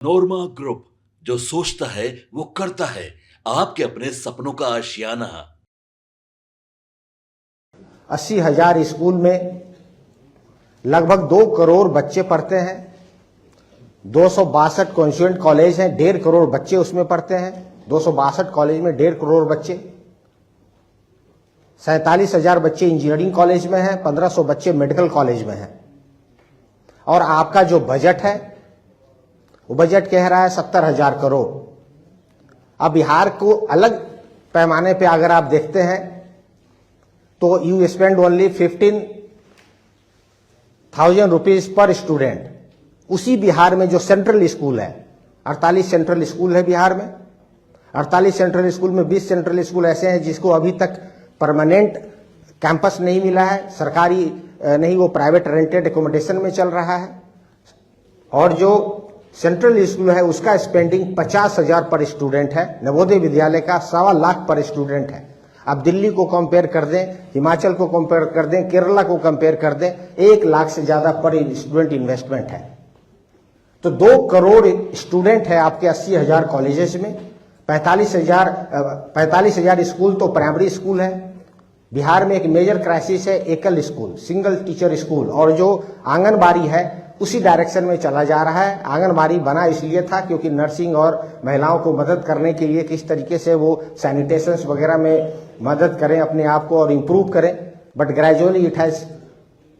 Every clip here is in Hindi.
नोरमा ग्रुप, जो सोचता है वो करता है। आपके अपने सपनों का आशियाना। 80,000 स्कूल में लगभग 2 करोड़ बच्चे पढ़ते हैं। 262 कॉन्स्टिट्यूएंट कॉलेज हैं, 1.5 करोड़ बच्चे उसमें पढ़ते हैं। 262 कॉलेज में 1.5 करोड़ बच्चे। 47,000 बच्चे इंजीनियरिंग कॉलेज में हैं, 1,500 बच्चे मेडिकल कॉलेज में हैं। और आपका जो बजट है वो बजट कह रहा है 70,000 करोड़। अब बिहार को अलग पैमाने पे अगर आप देखते हैं तो you spend only 15,000 rupees per student. उसी बिहार में जो सेंट्रल स्कूल है, 48 सेंट्रल स्कूल है बिहार में। 48 सेंट्रल स्कूल में 20 सेंट्रल स्कूल ऐसे हैं जिसको अभी तक परमानेंट कैंपस नहीं मिला है, सरकारी नहीं, वो प्राइवेट रेंटेड एकोमोडेशन में चल रहा है। और जो सेंट्रल स्कूल है उसका स्पेंडिंग 50,000 पर स्टूडेंट है। नवोदय विद्यालय का 1.25 लाख पर स्टूडेंट है। अब दिल्ली को कंपेयर कर दें, हिमाचल को कंपेयर कर दें, केरला को कंपेयर कर दें, 1 लाख से ज्यादा पर स्टूडेंट इन्वेस्टमेंट है। तो 2 करोड़ स्टूडेंट है आपके 80,000 कॉलेजेस में। 45,000 स्कूल तो प्राइमरी स्कूल है। बिहार में एक मेजर क्राइसिस है एकल स्कूल, सिंगल टीचर स्कूल। और जो आंगनबाड़ी है उसी डायरेक्शन में चला जा रहा है। आंगनबाड़ी बना इसलिए था क्योंकि नर्सिंग और महिलाओं को मदद करने के लिए किस तरीके से वो सैनिटेशंस वगैरह में मदद करें अपने आप को और इम्प्रूव करें। But gradually it has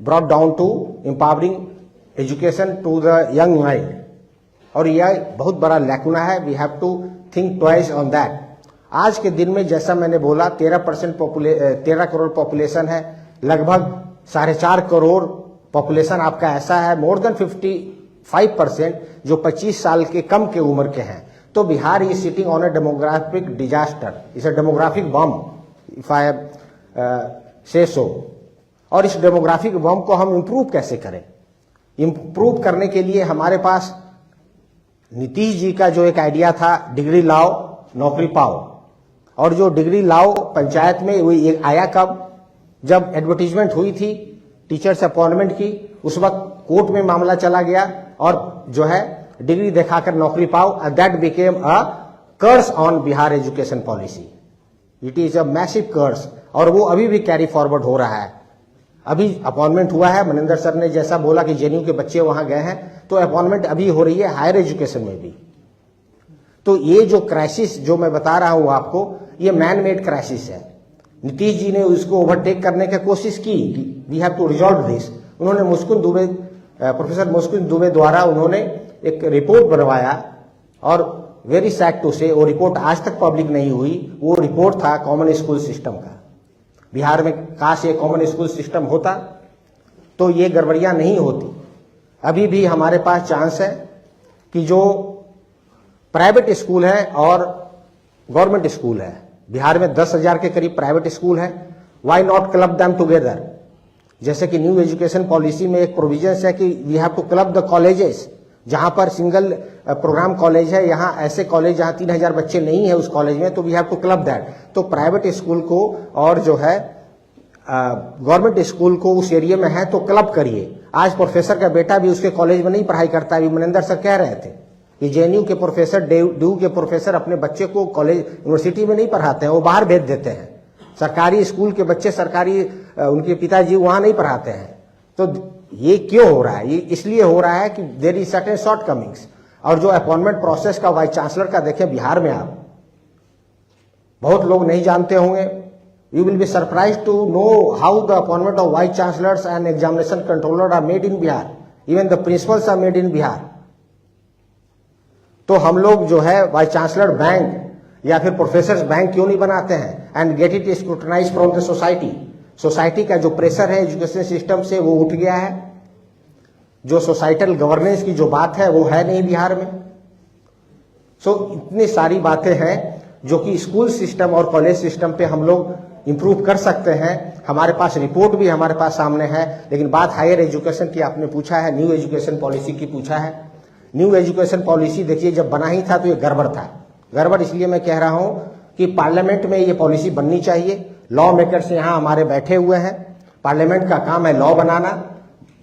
brought down to empowering education to the young mind. और यह बहुत बड़ा लैकुना है। We have to think twice on that. आज के दिन में जैसा मैंने बोला 13 करोड़ पॉपुलेशन है, लगभग 4.5 करोड़ पॉपुलेशन आपका ऐसा है, मोर देन 55% जो 25 साल के कम के उम्र के हैं। तो Bihar is sitting on A demographic disaster, is a demographic bomb if I से सो। और इस डेमोग्राफिक बम को हम इम्प्रूव कैसे करें? इम्प्रूव करने के लिए हमारे पास नीतीश जी का जो एक आइडिया था, डिग्री लाओ नौकरी पाओ। और जो डिग्री लाओ पंचायत में वो आया कब? जब एडवर्टीजमेंट हुई थी टीचर्स अपॉइंटमेंट की, उस वक्त कोर्ट में मामला चला गया और जो है डिग्री दिखाकर नौकरी पाओ। That became a curse on Bihar education policy. It is a massive curse और वो अभी भी कैरी फॉरवर्ड हो रहा है। अभी अपॉइंटमेंट हुआ है, मनिंदर सर ने जैसा बोला कि जेएनयू के बच्चे वहां गए हैं, तो अपॉइंटमेंट अभी हो रही है हायर एजुकेशन में भी। तो ये जो क्राइसिस जो मैं बता रहा हूं आपको, ये मैन मेड क्राइसिस है। नीतीश जी ने उसको ओवरटेक करने की कोशिश की, we have to resolve this. उन्होंने मुस्कुन दुबे, प्रोफेसर मुस्कुन दुबे द्वारा उन्होंने एक रिपोर्ट बनवाया और वेरी सैड टू से वो रिपोर्ट आज तक पब्लिक नहीं हुई। वो रिपोर्ट था कॉमन स्कूल सिस्टम का। बिहार में काश ये कॉमन स्कूल सिस्टम होता तो ये गड़बड़ियां नहीं होती। अभी भी हमारे पास चांस है कि जो प्राइवेट स्कूल है और गवर्नमेंट स्कूल है, बिहार में 10,000 के करीब प्राइवेट स्कूल है, why not club them together. जैसे कि न्यू एजुकेशन पॉलिसी में एक प्रोविजन है कि we have to club the colleges. जहां पर सिंगल प्रोग्राम कॉलेज है, यहां ऐसे कॉलेज जहां 3,000 बच्चे नहीं है उस कॉलेज में, तो we have to club that. तो प्राइवेट स्कूल को और जो है गवर्नमेंट स्कूल को उस एरिया में है तो क्लब करिए। आज प्रोफेसर का बेटा भी उसके कॉलेज में नहीं पढ़ाई करता है। मनिंदर सर कह रहे थे कि जेएनयू के प्रोफेसर, ड्यू के प्रोफेसर अपने बच्चे को कॉलेज यूनिवर्सिटी में नहीं पढ़ाते हैं, वो बाहर भेज देते हैं। सरकारी स्कूल के बच्चे, सरकारी उनके पिताजी वहां नहीं पढ़ाते हैं। तो ये क्यों हो रहा है? ये इसलिए हो रहा है कि there is certain shortcomings. और जो अपॉइंटमेंट प्रोसेस का वाइस चांसलर का देखें बिहार में, आप बहुत लोग नहीं जानते होंगे। You will be surprise to know how the appointment of vice chancellors and examination controller are made in Bihar. Even the principals are made in Bihar. तो हम लोग जो है वाइस चांसलर बैंक या फिर प्रोफेसर बैंक क्यों नहीं बनाते हैं? And get it scrutinise from the society. Society का जो प्रेशर है एजुकेशन सिस्टम से वो उठ गया है। जो सोसाइटल गवर्नेंस की जो बात है वो है नहीं बिहार में। सो इतनी सारी बातें हैं जो कि स्कूल सिस्टम और कॉलेज सिस्टम पे हम लोग इंप्रूव कर सकते हैं। हमारे पास रिपोर्ट भी हमारे पास सामने है। लेकिन बात हायर एजुकेशन की आपने पूछा है, न्यू एजुकेशन पॉलिसी की पूछा है। न्यू एजुकेशन पॉलिसी देखिए, जब बना ही था तो ये गड़बड़ था। गड़बड़ इसलिए मैं कह रहा हूं कि पार्लियामेंट में ये पॉलिसी बननी चाहिए। लॉ मेकर्स यहां हमारे बैठे हुए हैं। पार्लियामेंट का काम है लॉ बनाना,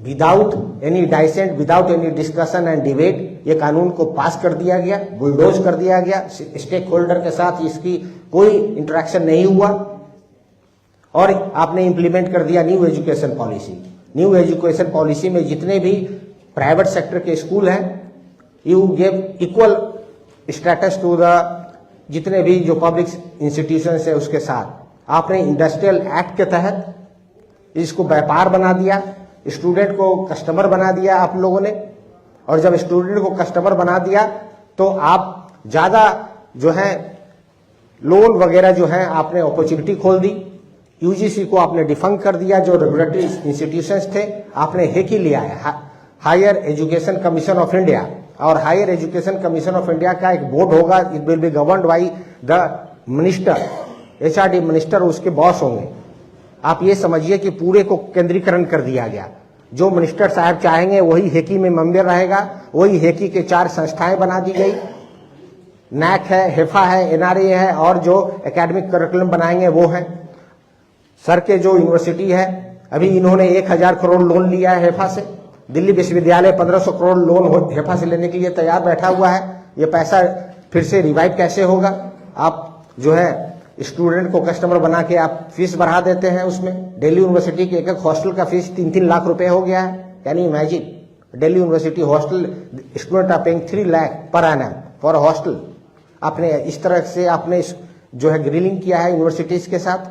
without any dissent, without any discussion and debate. ये कानून को पास कर दिया गया, बुलडोज कर दिया गया, स्टेक होल्डर के साथ इसकी कोई इंटरेक्शन नहीं हुआ और आपने इंप्लीमेंट कर दिया new education policy. New education policy में जितने भी प्राइवेट सेक्टर के स्कूल हैं, you give equal status to the जितने भी जो पब्लिक इंस्टीट्यूशंस है उसके साथ। आपने इंडस्ट्रियल एक्ट के तहत इसको व्यापार बना दिया, स्टूडेंट को कस्टमर बना दिया आप लोगों ने। और जब स्टूडेंट को कस्टमर बना दिया तो आप ज्यादा जो है लोन वगैरह जो है आपने अपॉर्चुनिटी खोल दी। यूजीसी को आपने डिफंक कर दिया, जो रेगुलेटरी इंस्टीट्यूशंस थे आपने हेक ही लिया है। Higher education commission of India, और higher education commission of India का एक बोर्ड होगा, it will be governed by the minister, HRD minister उसके बॉस होंगे। आप ये समझिए कि पूरे को केंद्रीकरण कर दिया गया। जो मिनिस्टर साहब चाहेंगे वही हेकी में मेंबर रहेगा, वही हेकी के 4 संस्थाएं बना दी गई, नैक है, हेफा है, एनआरए है, और जो एकेडमिक करिकुलम बनाएंगे वो है। सर के जो यूनिवर्सिटी है, अभी इन्होंने 1000 करोड़ लोन लिया है हेफा से। दिल्ली विश्वविद्यालय 1500 करोड़ लोन हेफा से लेने के लिए तैयार बैठा हुआ है। ये पैसा फिर से रिवाइव कैसे होगा? आप जो है स्टूडेंट को कस्टमर बना के आप फीस बढ़ा देते हैं उसमें। दिल्ली यूनिवर्सिटी के एक हॉस्टल का फीस 3-3 लाख रुपए हो गया है। Can you imagine? Delhi university hostel student are paying 3 lakh per annum for hostel. आपने इस तरह से आपने जो है ग्रिलिंग किया है यूनिवर्सिटीज के साथ।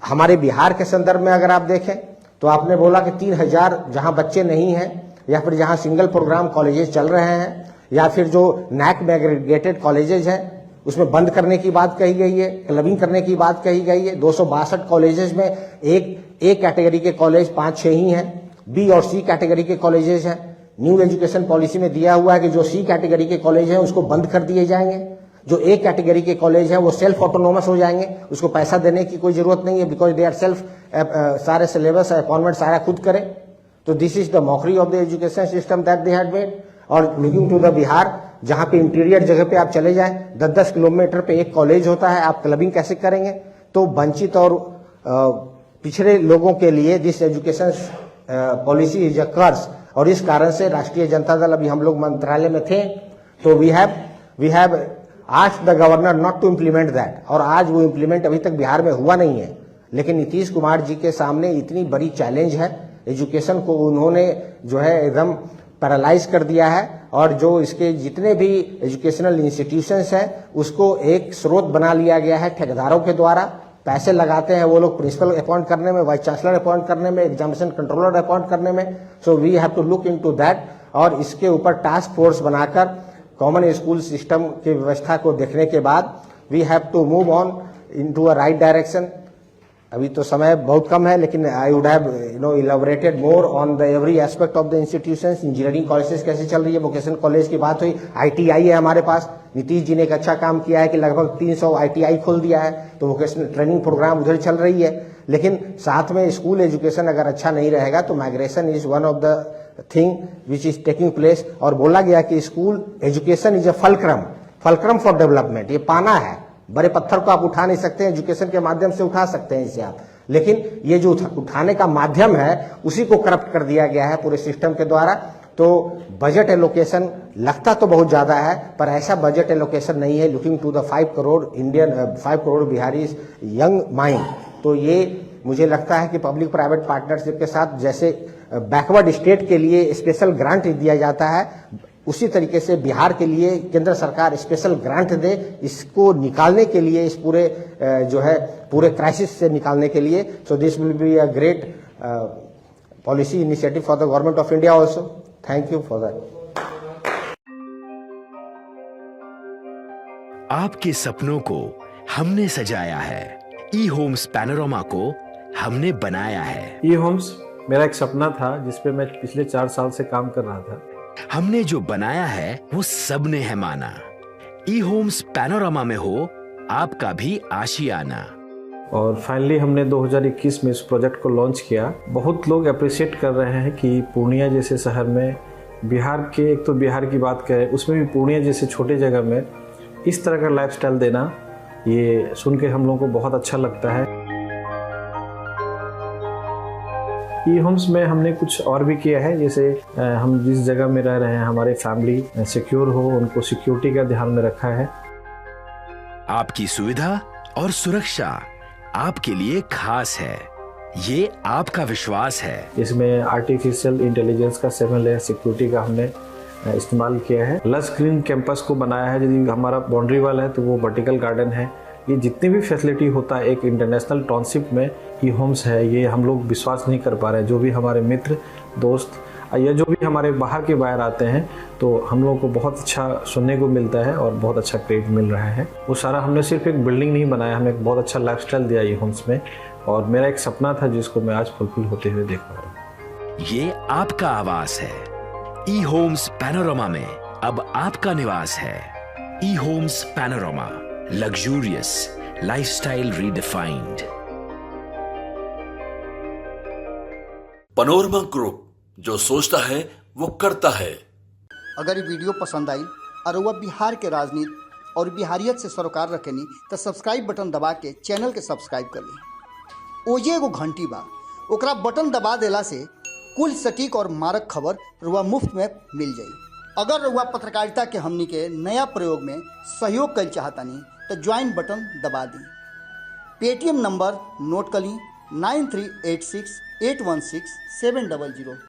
हमारे बिहार के संदर्भ में अगर आप देखें तो आपने बोला कि 3000 जहां बच्चे नहीं हैं, या फिर जहां सिंगल प्रोग्राम कॉलेजेस चल रहे हैं, या फिर जो नैक में एग्रीगेटेड कॉलेजेस हैं उसमें बंद करने की बात कही गई है, क्लबिंग करने की बात कही गई है। 262 कॉलेजेस में ए कैटेगरी के कॉलेज 5-6 ही हैं, बी और सी कैटेगरी के कॉलेजेस हैं। न्यू एजुकेशन पॉलिसी में दिया हुआ है कि जो सी कैटेगरी के कॉलेज हैं उसको बंद कर दिए जाएंगे। जो ए कैटेगरी के कॉलेज हैं वो सेल्फ ऑटोनोमस हो जाएंगे, उसको पैसा देने की कोई जरूरत नहीं है, बिकॉज दे आर सेल्फ, सारे सिलेबस अपॉइंटमेंट सारा खुद करें। तो this is the mockery of the education system that they had made. और लुकिंग टू द बिहार, जहां पे इंटीरियर जगह पे आप चले जाएं, 10-10 किलोमीटर पे एक कॉलेज होता है, आप क्लबिंग कैसे करेंगे? तो वंचित और पिछड़े लोगों के लिए this education policy is a curse. और इस कारण से राष्ट्रीय जनता दल, अभी हम लोग मंत्रालय में थे तो we have asked the governor not to implement that, और आज वो इम्प्लीमेंट अभी तक बिहार में हुआ नहीं है। लेकिन नीतीश कुमार जी के सामने इतनी बड़ी चैलेंज है, एजुकेशन को उन्होंने जो है एकदम पैरालाइज कर दिया है, और जो इसके जितने भी एजुकेशनल इंस्टीट्यूशंस हैं उसको एक स्रोत बना लिया गया है ठेकेदारों के द्वारा। पैसे लगाते हैं वो लोग प्रिंसिपल अपॉइंट करने में, वाइस चांसलर अपॉइंट करने में, एग्जामिनेशन कंट्रोलर अपॉइंट करने में। So we have to look into that, और इसके ऊपर टास्क फोर्स बनाकर कॉमन स्कूल सिस्टम की व्यवस्था को देखने के बाद we have to move on into a right direction. अभी तो समय बहुत कम है, लेकिन I would have elaborated more on the every aspect of the institutions. Engineering colleges कैसे चल रही है, वोकेशनल कॉलेज की बात हुई, आईटीआई है हमारे पास। नीतीश जी ने एक अच्छा काम किया है कि लगभग 300 आईटीआई खोल दिया है, तो वोकेशनल ट्रेनिंग प्रोग्राम उधर चल रही है। लेकिन साथ में स्कूल एजुकेशन अगर अच्छा नहीं रहेगा तो migration is one of the thing which is taking place. और बोला गया कि school education is a fulcrum for development. ये पाना है, बड़े पत्थर को आप उठा नहीं सकते, एजुकेशन के माध्यम से उठा सकते हैं इसे आप, लेकिन ये जो उठाने का माध्यम है उसी को करप्ट कर दिया गया है पूरे सिस्टम के द्वारा। तो बजट एलोकेशन लगता तो बहुत ज्यादा है, पर ऐसा बजट एलोकेशन नहीं है। Looking to the 5 crore Bihari young mind, तो ये मुझे लगता है कि पब्लिक प्राइवेट पार्टनरशिप के साथ जैसे बैकवर्ड स्टेट के लिए स्पेशल ग्रांट दिया जाता है, उसी तरीके से बिहार के लिए केंद्र सरकार स्पेशल ग्रांट दे, इसको निकालने के लिए, इस पूरे जो है पूरे क्राइसिस से निकालने के लिए। So this will be a great policy initiative for the government of India also. Thank you for that. आपके सपनों को हमने सजाया है, ई होम्स पैनोरमा को हमने बनाया है। ई होम्स मेरा एक सपना था जिसपे मैं पिछले 4 साल से काम कर रहा था। हमने जो बनाया है वो सबने है माना। ई होम्स पैनोरमा में हो आपका भी आशियाना। और फाइनली हमने 2021 में इस प्रोजेक्ट को लॉन्च किया। बहुत लोग अप्रिशिएट कर रहे हैं कि पूर्णिया जैसे शहर में, बिहार के, एक तो बिहार की बात करें उसमें भी पूर्णिया जैसे छोटे जगह में इस तरह का लाइफस्टाइल देना, ये सुन के हम लोगों को बहुत अच्छा लगता है। ई होम्स में हमने कुछ और भी किया है, जैसे हम जिस जगह में रह रहे हैं हमारे फैमिली सिक्योर हो, उनको सिक्योरिटी का ध्यान में रखा है। आपकी सुविधा और सुरक्षा आपके लिए खास है, ये आपका विश्वास है। इसमें आर्टिफिशियल इंटेलिजेंस का 7 लेयर सिक्योरिटी का हमने इस्तेमाल किया है। लस ग्रीन कैंपस को बनाया है, यदि हमारा बाउंड्री वाल है तो वो वर्टिकल गार्डन है। ये जितनी भी फैसिलिटी होता है एक इंटरनेशनल टाउनशिप में, ई होम्स है, ये हम लोग विश्वास नहीं कर पा रहे हैं। जो भी हमारे मित्र दोस्त या जो भी हमारे बाहर के बाहर आते हैं तो हम लोगों को बहुत अच्छा सुनने को मिलता है और बहुत अच्छा क्रेडिट मिल रहा है। वो सारा हमने सिर्फ एक बिल्डिंग नहीं बनाया, हमें एक बहुत अच्छा लाइफस्टाइल दिया ई होम्स में, और मेरा एक सपना था जिसको मैं आज फुलफिल होते हुए देख पा रहा हूँ। ये आपका आवास है। ई होम्स पैनोरामा में अब आपका निवास है। E Homes Panorama, luxurious lifestyle redefined. Panorama group, जो सोचता है वो करता है। अगर ये वीडियो पसंद आई और वह बिहार के राजनीति और बिहारियत से सरोकार रखेनी तो सब्सक्राइब बटन दबा के चैनल के सब्सक्राइब कर ली। ओजे एगो घंटी बा, ओकरा बटन दबा देला से कुल सटीक और मारक खबर रुआ मुफ्त में मिल जाई। अगर रुआ पत्रकारिता के हमनी के नया प्रयोग में सहयोग कर चाहतानी तो ज्वाइन बटन दबा दी। पेटीएम नंबर नोट कर ली 9386 816 700।